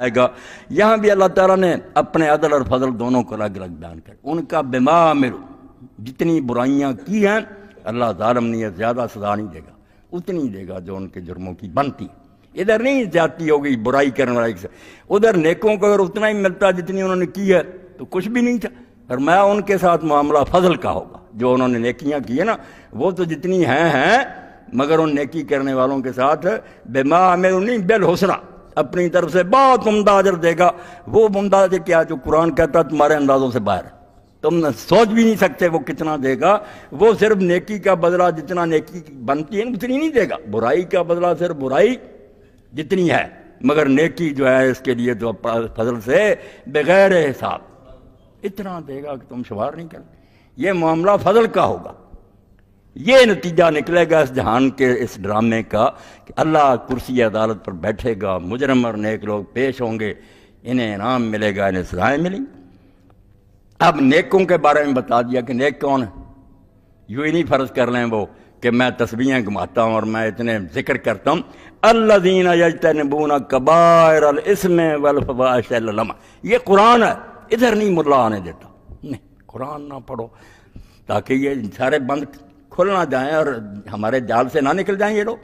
آئے گا۔ یہاں بھی اللہ تعالیٰ نے اپنے عدل اور فضل دونوں کو الگ الگ بیان کر، ان کا بما عملوا، جتنی برائیاں کی ہیں اللہ ظالم نہیں ہے، زیادہ سزا نہیں دے گا، اتنی دے گا جو ان کے جرموں کی بنتی۔ ادھر نہیں زیادتی ہوگی برائی کرنے والے سے، ادھر نیکوں کو اگر اتنا ہی ملتا جتنی انہوں نے کی ہے تو کچھ بھی نہیں تھا۔ اور میں ان کے ساتھ معاملہ فضل کا ہوگا، جو انہوں نے نیکیاں کی ہیں نا وہ تو جتنی ہیں مگر ان نیکی کرنے والوں کے ساتھ بما عملوا نہیں بالحسنى، اپنی طرف سے بہت عمدہ اجر دے گا۔ وہ عمدہ سے کیا جو قرآن کہتا تمہارے اندازوں سے باہر ہے، تم سوچ بھی نہیں سکتے وہ کتنا دے گا۔ وہ صرف نیکی کا بدلہ جتنا نیکی بنتی ہے اتنی نہیں دے گا، برائی کا بدلہ صرف برائی جتنی ہے، مگر نیکی جو ہے اس کے لیے جو فضل سے بغیر حساب اتنا دے گا کہ تم شمار نہیں کرتے۔ یہ معاملہ فضل کا ہوگا۔ یہ نتیجہ نکلے گا اس جہان کے اس ڈرامے کا کہ اللہ کرسی عدالت پر بیٹھے گا، مجرم اور نیک لوگ پیش ہوں گے، انہیں انعام ملے گا، انہیں سزائیں ملیں گی۔ اب نیکوں کے بارے میں بتا دیا کہ نیک کون ہے۔ یوں ہی نہیں فرض کر لیں وہ کہ میں تسبیحیں گھماتا ہوں اور میں اتنے ذکر کرتا ہوں، الذین یجتنبون کبائر الاثم والفواحش الا اللمم، یہ قرآن ہے، ادھر نہیں ملا آنے دیتا، نہیں قرآن نہ پڑھو تاکہ یہ سارے بند کھل نہ جائیں اور ہمارے جال سے نہ نکل جائیں یہ لوگ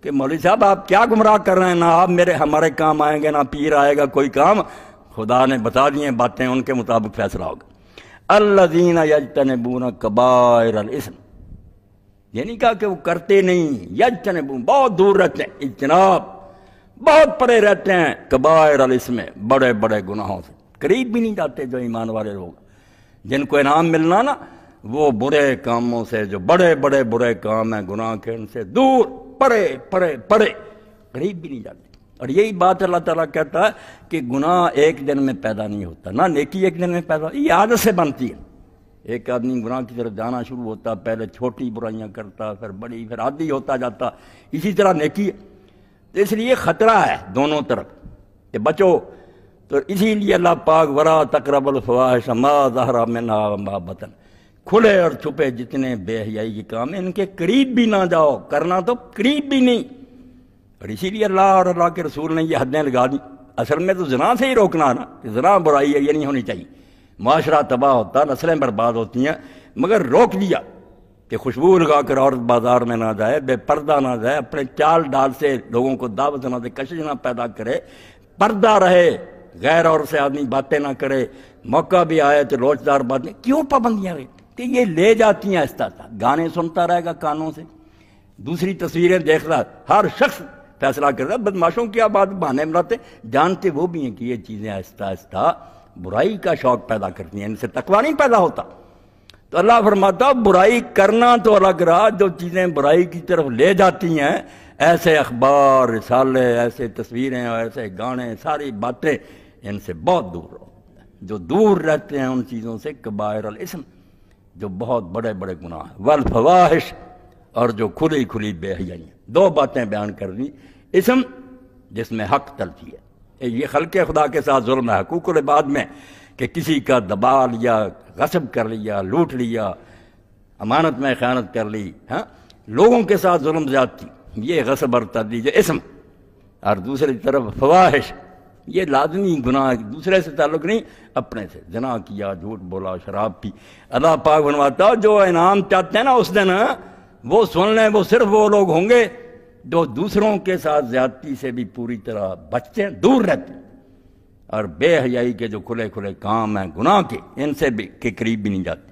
کہ مولوی صاحب آپ کیا گمراہ کر رہے ہیں، نہ آپ ہمارے کام آئیں گے، نہ پیر آئے گا کوئی کام، خدا نے بتا دیے باتیں، ان کے مطابق فیصلہ ہوگا۔ الذین یجتنبون کبائر الاثم، یہ نہیں کہا کہ وہ کرتے نہیں، یجتنبون بہت دور رہتے ہیں، اجتناب بہت پرے رہتے ہیں، کبائر الاثم بڑے بڑے گناہوں سے قریب بھی نہیں جاتے۔ جو ایمان والے لوگ جن کو انعام ملنا نا وہ برے کاموں سے، جو بڑے بڑے برے کام ہیں گناہ کے، ان سے دور پرے پرے پرے قریب بھی نہیں جاتے۔ اور یہی بات اللہ تعالیٰ کہتا ہے کہ گناہ ایک دن میں پیدا نہیں ہوتا، نہ نیکی ایک دن میں پیدا، یہ عادت سے بنتی ہے۔ ایک آدمی گناہ کی طرف جانا شروع ہوتا، پہلے چھوٹی برائیاں کرتا، پھر بڑی، پھر عادی ہوتا جاتا، اسی طرح نیکی ہے۔ تو اس لیے خطرہ ہے دونوں طرف کہ بچو۔ تو اسی لیے اللہ پاک ولا تقربوا الفواحش ما ظہر منها وما بطن، کھلے اور چھپے جتنے بے حیائی کے کام ہیں ان کے قریب بھی نہ جاؤ، کرنا تو قریب بھی نہیں۔ اور اسی لیے اللہ اور اللہ کے رسول نے یہ حدیں لگا دی۔ اصل میں تو زنا سے ہی روکنا نا، کہ زنا برائی ہے، یہ نہیں ہونی چاہیے، معاشرہ تباہ ہوتا، نسلیں برباد ہوتی ہیں، مگر روک دیا کہ خوشبو لگا کر عورت بازار میں نہ جائے، بے پردہ نہ جائے، اپنے چال ڈال سے لوگوں کو دعوت نہ دے، کشش نہ پیدا کرے، پردہ رہے، غیر عورت سے آدمی باتیں نہ کرے، موقع بھی آئے تو لوچدار باتیں۔ کیوں پابندیاں رہی کہ یہ لے جاتی ہیں آہستہ آہستہ، گانے سنتا رہے گا کانوں سے، دوسری تصویریں دیکھ رہا، ہر شخص فیصلہ کر رہا ہے۔ بدماشوں کی آپ بات بہانے بناتے، جانتے وہ بھی ہیں کہ یہ چیزیں آہستہ آہستہ برائی کا شوق پیدا کرتی ہیں، ان سے تقویٰ نہیں پیدا ہوتا۔ تو اللہ فرماتا برائی کرنا تو الگ رہا، جو چیزیں برائی کی طرف لے جاتی ہیں، ایسے اخبار، رسالے، ایسے تصویریں اور ایسے گانے، ساری باتیں، ان سے بہت دور رہو۔ جو دور رہتے ہیں ان چیزوں سے کبائر الاثم، جو بہت بڑے بڑے گناہ ہیں، والفواحش، اور جو کھلی کھلی بے حیائی ہیں۔ دو باتیں بیان کر دی، اسم جس میں حق تلفی ہے، یہ خلق خدا کے ساتھ ظلم ہے، حقوق العباد میں کہ کسی کا دبا لیا، غصب کر لیا، لوٹ لیا، امانت میں خیانت کر لی، ہاں لوگوں کے ساتھ ظلم زیادتی، یہ غصب اور تبدیل اسم۔ اور دوسری طرف فواحش، یہ لازمی گناہ، دوسرے سے تعلق نہیں، اپنے سے، زنا کیا، جھوٹ بولا، شراب پی۔ اللہ پاک فرماتا جو انعام چاہتے ہیں نا اس دن وہ سن لیں، وہ صرف وہ لوگ ہوں گے جو دوسروں کے ساتھ زیادتی سے بھی پوری طرح بچتے ہیں، دور رہتے ہیں، اور بے حیائی کے جو کھلے کھلے کام ہیں گناہ کے، ان سے بھی کے قریب بھی نہیں جاتے۔